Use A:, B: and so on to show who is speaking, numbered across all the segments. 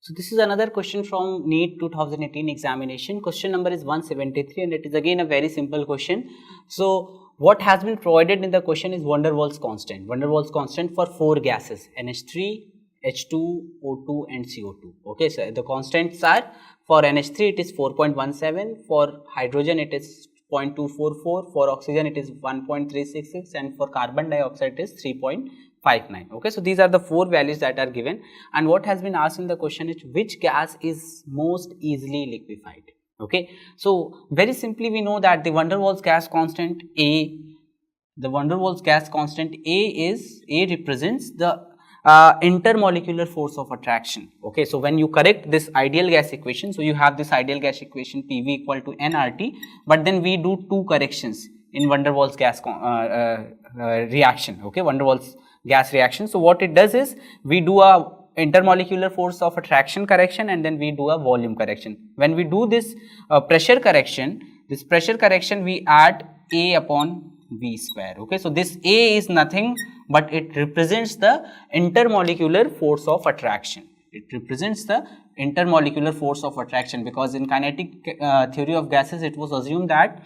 A: So this is another question from NEET 2018 examination. Question number is 173 and it is again a very simple question. So what has been provided in the question is van der Waals constant. Van der Waals constant for 4 gases, NH3, H2, O2 and CO2. Okay, so the constants are for NH3 it is 4.17, for hydrogen it is 0.244, for oxygen it is 1.366 and for carbon dioxide it is 3.59. Okay, so these are the 4 values that are given, and what has been asked in the question is which gas is most easily liquefied. Okay, so very simply we know that the van der Waals gas constant A, the van der Waals gas constant A represents the intermolecular force of attraction. Okay, so when you correct this ideal gas equation, so you have this ideal gas equation PV equal to nRT, but then we do 2 corrections in van der Waals gas reaction. Okay, van der Waals gas reaction. So what it does is we do a intermolecular force of attraction correction and then we do a volume correction. When we do this pressure correction, we add A upon V square. Okay, so this A is nothing but it represents the intermolecular force of attraction. It represents the intermolecular force of attraction, because in kinetic theory of gases it was assumed that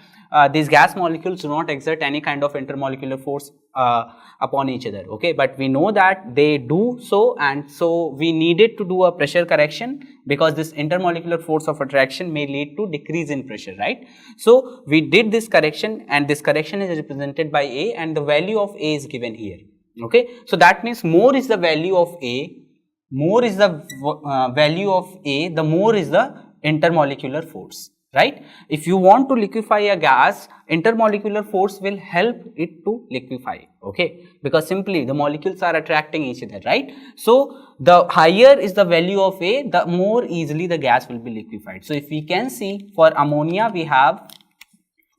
A: these gas molecules do not exert any kind of intermolecular force upon each other. Okay, but we know that they do so, and so we needed to do a pressure correction because this intermolecular force of attraction may lead to decrease in pressure, right? So we did this correction and this correction is represented by A and the value of A is given here. Okay, so that means more is the value of A, more is the value of A, the more is the intermolecular force, right? If you want to liquefy a gas, intermolecular force will help it to liquefy, okay, because simply the molecules are attracting each other, right? So the higher is the value of A, the more easily the gas will be liquefied. So if we can see for ammonia we have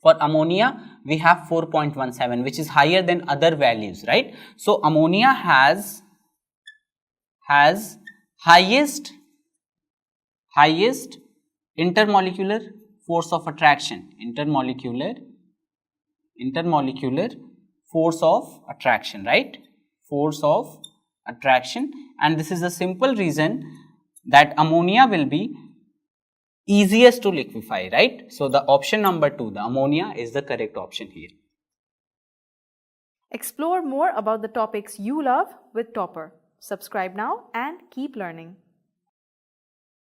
A: 4.17, which is higher than other values, right? So ammonia has highest intermolecular force of attraction, intermolecular force of attraction, right? Force of attraction, and this is a simple reason that ammonia will be easiest to liquefy, right? So the option number 2, the ammonia, is the correct option here.
B: Explore more about the topics you love with Toppr. Subscribe now and keep learning.